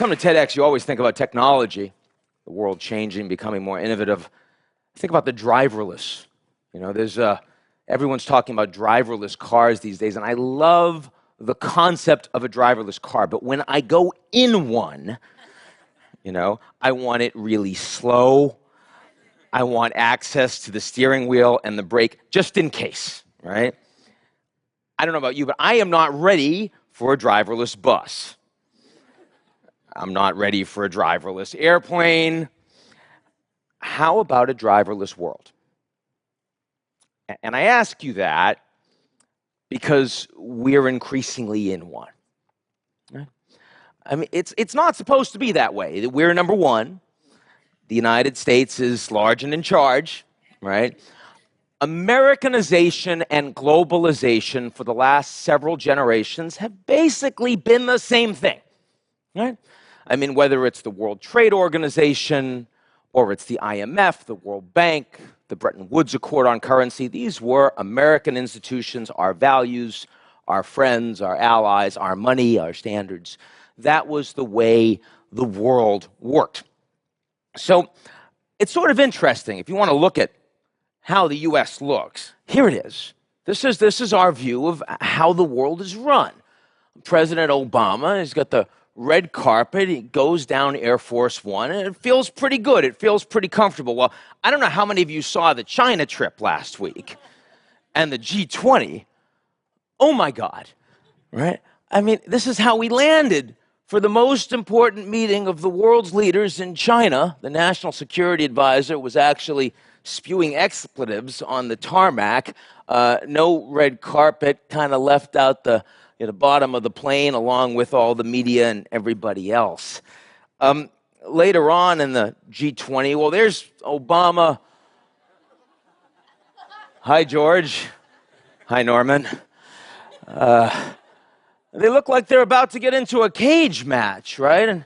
come to TEDx, you always think about technology, the world changing, becoming more innovative. Think about the driverless. Everyone's talking about driverless cars these days, and I love the concept of a driverless car. But when I go in one, I want it really slow. I want access to the steering wheel and the brake, just in case, right? I don't know about you, but I am not ready for a driverless bus. I'm not ready for a driverless airplane. How about a driverless world? And I ask you that because we're increasingly in one. Right? I mean, it's not supposed to be that way. We're number one. The United States is large and in charge, right? Americanization and globalization for the last several generations have basically been the same thing, right? I mean, whether it's the World Trade Organization or it's the IMF, the World Bank, the Bretton Woods Accord on currency, these were American institutions, our values, our friends, our allies, our money, our standards. That was the way the world worked. So it's sort of interesting. If you want to look at how the U.S. looks, here it is. This is our view of how the world is run. President Obama has got the red carpet. He goes down Air Force One, and it feels pretty good. It feels pretty comfortable. Well, I don't know how many of you saw the China trip last week and the G20. Oh, my God, right? I mean, this is how we landed for the most important meeting of the world's leaders in China. The National Security Advisor was actually spewing expletives on the tarmac. No red carpet, kind of left out the bottom of the plane along with all the media and everybody else. Later on in the G20, well, there's Obama. Hi, George. Hi, Norman. They look like they're about to get into a cage match, right?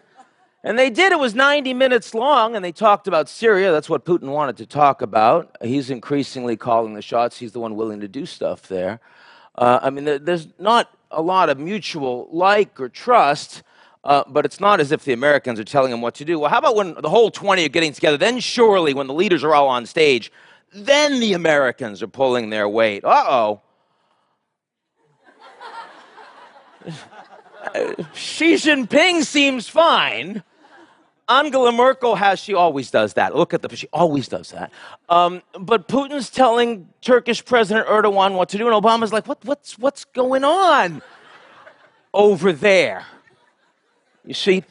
And they did. It was 90 minutes long, and they talked about Syria. That's what Putin wanted to talk about. He's increasingly calling the shots. He's the one willing to do stuff there. I mean, there's not a lot of mutual like or trust, but it's not as if the Americans are telling him what to do. Well, how about when the whole 20 are getting together? Then surely when the leaders are all on stage, then the Americans are pulling their weight. Uh-oh. Xi Jinping seems fine. Angela Merkel she always does that. She always does that. But Putin's telling Turkish President Erdogan what to do, and Obama's like, what's going on over there? You see?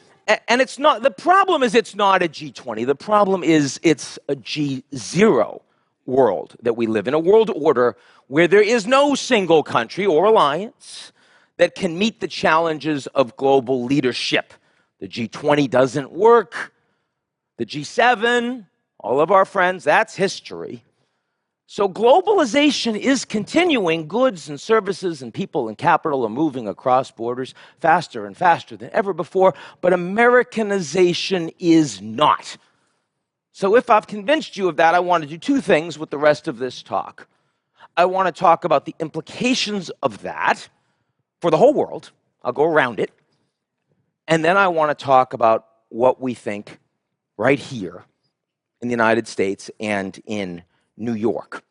And it's not, the problem is it's not a G20. The problem is it's a G0 world that we live in, a world order where there is no single country or alliance that can meet the challenges of global leadership. The G20 doesn't work. The G7, all of our friends, that's history. So globalization is continuing. Goods and services and people and capital are moving across borders faster and faster than ever before, but Americanization is not. So if I've convinced you of that, I want to do two things with the rest of this talk. I want to talk about the implications of that for the whole world. I'll go around it. And then I want to talk about what we think right here in the United States and in New York.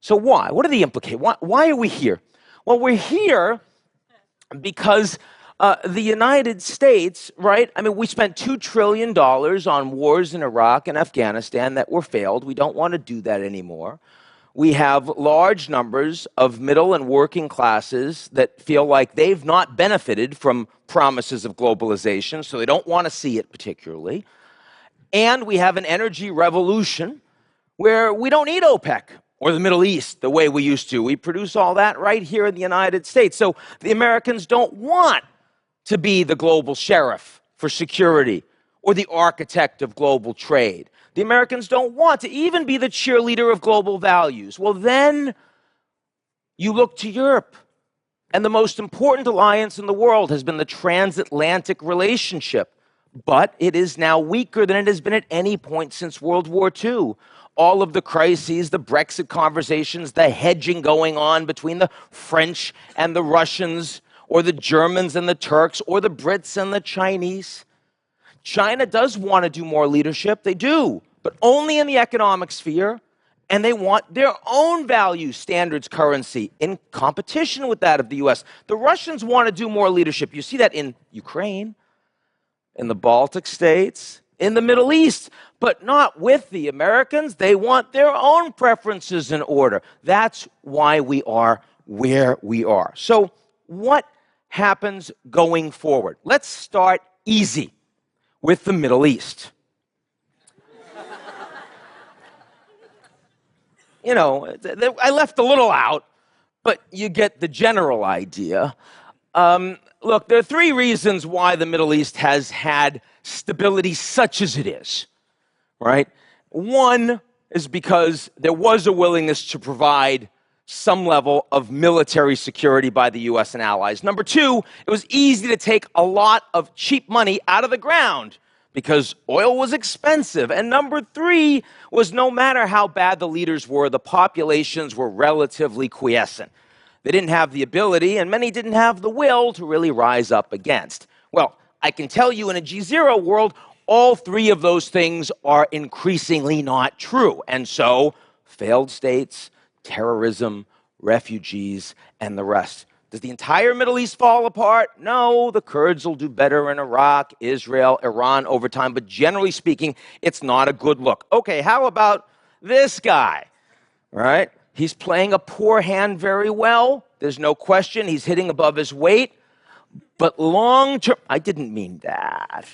So why? What are the implications? Why are we here? Well, we're here because the United States, right? I mean, we spent $2 trillion on wars in Iraq and Afghanistan that were failed. We don't want to do that anymore. We have large numbers of middle and working classes that feel like they've not benefited from promises of globalization, so they don't want to see it particularly. And we have an energy revolution where we don't need OPEC or the Middle East the way we used to. We produce all that right here in the United States. So the Americans don't want to be the global sheriff for security or the architect of global trade. The Americans don't want to even be the cheerleader of global values. Well, then you look to Europe. And the most important alliance in the world has been the transatlantic relationship. But it is now weaker than it has been at any point since World War II. All of the crises, the Brexit conversations, the hedging going on between the French and the Russians, or the Germans and the Turks, or the Brits and the Chinese. China does want to do more leadership. They do, but only in the economic sphere. And they want their own value standards currency in competition with that of the U.S. The Russians want to do more leadership. You see that in Ukraine, in the Baltic states, in the Middle East, but not with the Americans. They want their own preferences in order. That's why we are where we are. So what happens going forward? Let's start easy with the Middle East. You know, I left a little out, but you get the general idea. Look, there are three reasons why the Middle East has had stability such as it is, right? One is because there was a willingness to provide some level of military security by the U.S. and allies. Number two, it was easy to take a lot of cheap money out of the ground because oil was expensive. And number three was no matter how bad the leaders were, the populations were relatively quiescent. They didn't have the ability, and many didn't have the will to really rise up against. Well, I can tell you in a G0 world, all three of those things are increasingly not true. And so, failed states, terrorism, refugees, and the rest. Does the entire Middle East fall apart? No, the Kurds will do better in Iraq, Israel, Iran over time, but generally speaking, it's not a good look. Okay, how about this guy, right? He's playing a poor hand very well. There's no question he's hitting above his weight. But long term, I didn't mean that.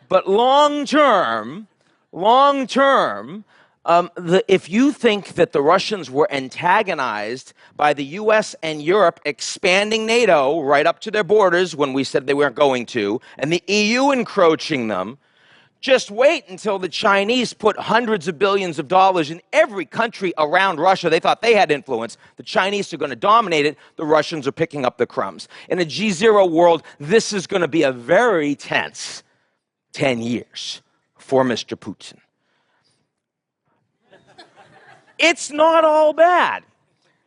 But long term, if you think that the Russians were antagonized by the U.S. and Europe expanding NATO right up to their borders when we said they weren't going to, and the EU encroaching them, just wait until the Chinese put hundreds of billions of dollars in every country around Russia. They thought they had influence. The Chinese are going to dominate it. The Russians are picking up the crumbs. In a G0 world, this is going to be a very tense 10 years for Mr. Putin. It's not all bad,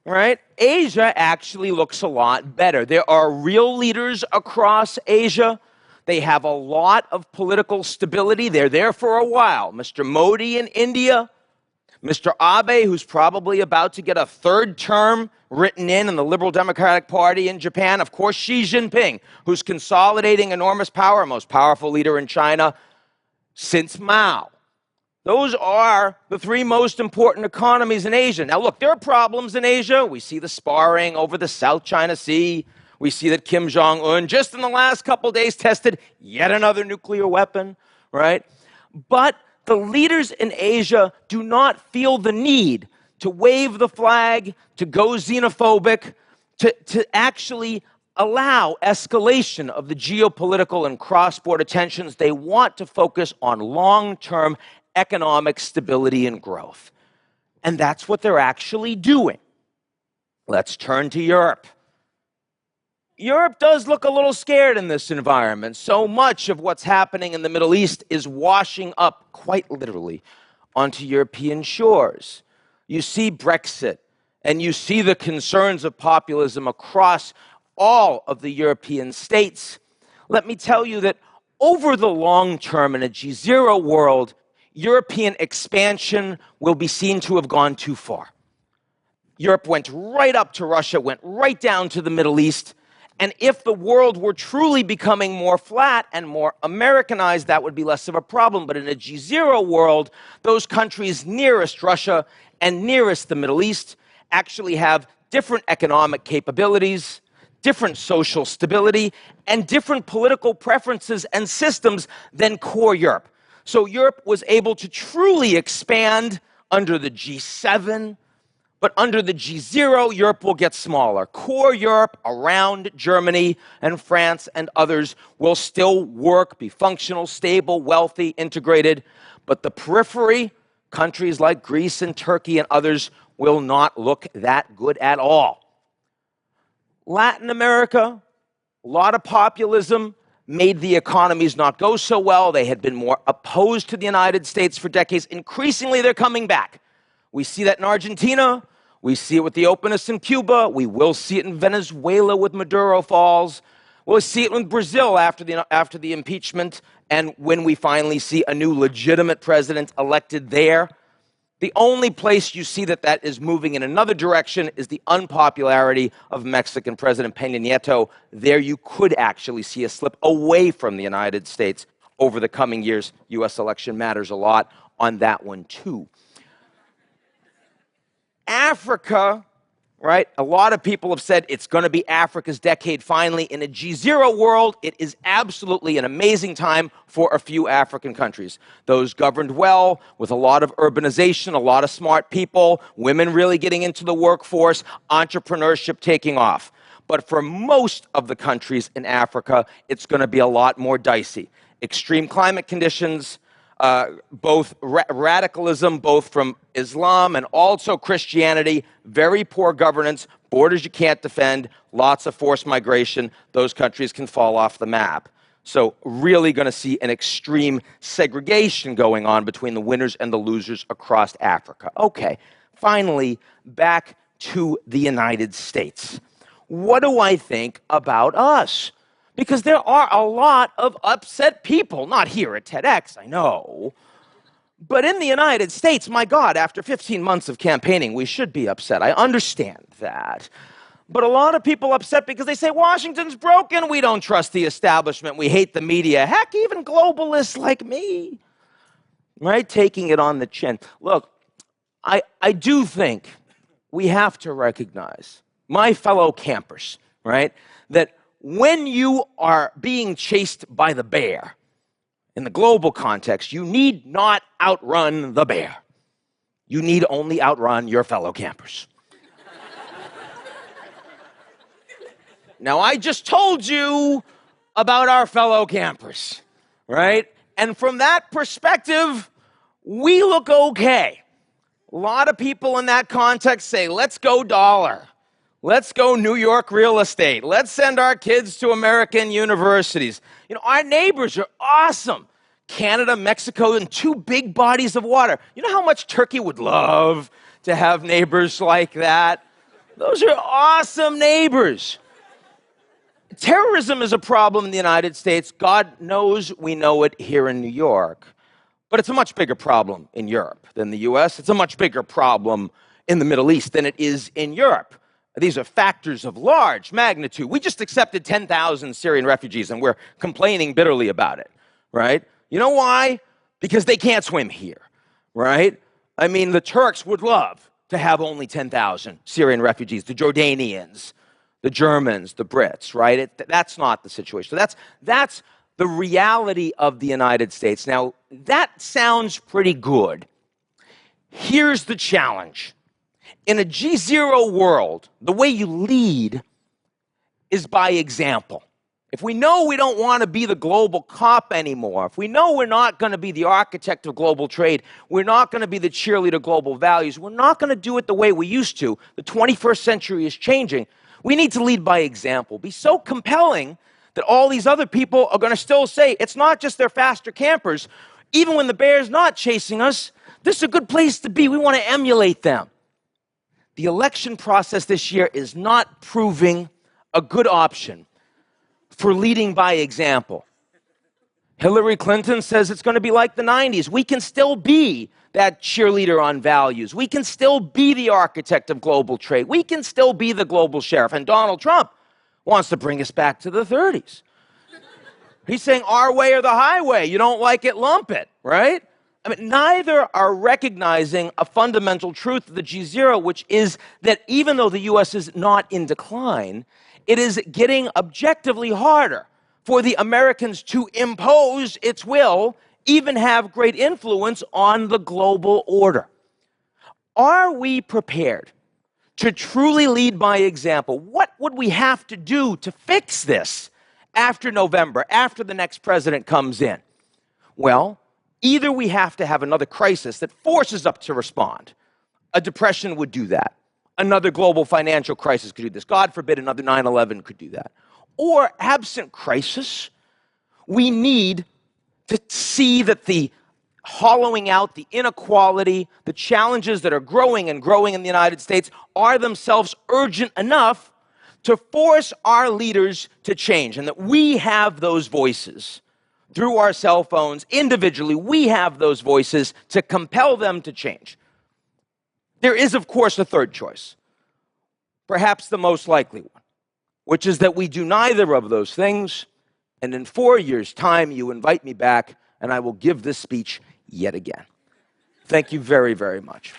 right? Asia actually looks a lot better. There are real leaders across Asia. They have a lot of political stability. They're there for a while. Mr. Modi in India, Mr. Abe, who's probably about to get a third term written in the Liberal Democratic Party in Japan. Of course, Xi Jinping, who's consolidating enormous power, most powerful leader in China since Mao. Those are the three most important economies in Asia. Now, look, there are problems in Asia. We see the sparring over the South China Sea. We see that Kim Jong-un, just in the last couple of days, tested yet another nuclear weapon, right? But the leaders in Asia do not feel the need to wave the flag, to go xenophobic, to actually allow escalation of the geopolitical and cross-border tensions. They want to focus on long-term economic stability and growth. And that's what they're actually doing. Let's turn to Europe. Europe does look a little scared in this environment. So much of what's happening in the Middle East is washing up, quite literally, onto European shores. You see Brexit, and you see the concerns of populism across all of the European states. Let me tell you that over the long term in a G0 world, European expansion will be seen to have gone too far. Europe went right up to Russia, went right down to the Middle East, and if the world were truly becoming more flat and more Americanized, that would be less of a problem. But in a G0 world, those countries nearest Russia and nearest the Middle East actually have different economic capabilities, different social stability, and different political preferences and systems than core Europe. So Europe was able to truly expand under the G7, but under the G0, Europe will get smaller. Core Europe around Germany and France and others will still work, be functional, stable, wealthy, integrated, but the periphery, countries like Greece and Turkey and others, will not look that good at all. Latin America, a lot of populism, made the economies not go so well. They had been more opposed to the United States for decades. Increasingly, they're coming back. We see that in Argentina. We see it with the openness in Cuba. We will see it in Venezuela with Maduro falls. We'll see it in Brazil after the impeachment, and when we finally see a new legitimate president elected there. The only place you see that is moving in another direction is the unpopularity of Mexican President Peña Nieto. There you could actually see a slip away from the United States over the coming years. U.S. election matters a lot on that one, too. Africa, right? A lot of people have said it's going to be Africa's decade finally. In a G0 world, it is absolutely an amazing time for a few African countries. Those governed well, with a lot of urbanization, a lot of smart people, women really getting into the workforce, entrepreneurship taking off. But for most of the countries in Africa, it's going to be a lot more dicey. Extreme climate conditions, both radicalism, both from Islam and also Christianity, very poor governance, borders you can't defend, lots of forced migration. Those countries can fall off the map. So really going to see an extreme segregation going on between the winners and the losers across Africa. Okay, finally, back to the United States. What do I think about us? Because there are a lot of upset people, not here at TEDx, I know, but in the United States, my God, after 15 months of campaigning, we should be upset. I understand that. But a lot of people upset because they say, Washington's broken, we don't trust the establishment, we hate the media, heck, even globalists like me, right? Taking it on the chin. Look, I do think we have to recognize, my fellow campers, right, that when you are being chased by the bear, in the global context, you need not outrun the bear. You need only outrun your fellow campers. Now, I just told you about our fellow campers, right? And from that perspective, we look okay. A lot of people in that context say, let's go dollar. Let's go New York real estate. Let's send our kids to American universities. You know, our neighbors are awesome. Canada, Mexico, and two big bodies of water. You know how much Turkey would love to have neighbors like that? Those are awesome neighbors. Terrorism is a problem in the United States. God knows we know it here in New York. But it's a much bigger problem in Europe than the US. It's a much bigger problem in the Middle East than it is in Europe. These are factors of large magnitude. We just accepted 10,000 Syrian refugees, and we're complaining bitterly about it, right? You know why? Because they can't swim here, right? I mean, the Turks would love to have only 10,000 Syrian refugees, the Jordanians, the Germans, the Brits, right? That's not the situation. So that's the reality of the United States. Now, that sounds pretty good. Here's the challenge. In a G0 world, the way you lead is by example. If we know we don't want to be the global cop anymore, if we know we're not going to be the architect of global trade, we're not going to be the cheerleader of global values, we're not going to do it the way we used to, the 21st century is changing, we need to lead by example. Be so compelling that all these other people are going to still say, it's not just they're faster campers. Even when the bear's not chasing us, this is a good place to be. We want to emulate them. The election process this year is not proving a good option for leading by example. Hillary Clinton says it's going to be like the 90s. We can still be that cheerleader on values. We can still be the architect of global trade. We can still be the global sheriff. And Donald Trump wants to bring us back to the 30s. He's saying our way or the highway. You don't like it, lump it, right? I mean, neither are recognizing a fundamental truth of the G0, which is that even though the U.S. is not in decline, it is getting objectively harder for the Americans to impose its will, even have great influence on the global order. Are we prepared to truly lead by example? What would we have to do to fix this after November, after the next president comes in? Well, either we have to have another crisis that forces us to respond. A depression would do that. Another global financial crisis could do this. God forbid another 9/11 could do that. Or, absent crisis, we need to see that the hollowing out, the inequality, the challenges that are growing and growing in the United States are themselves urgent enough to force our leaders to change, and that we have those voices through our cell phones, individually, we have those voices to compel them to change. There is, of course, a third choice, perhaps the most likely one, which is that we do neither of those things, and in 4 years' time, you invite me back, and I will give this speech yet again. Thank you very, very much.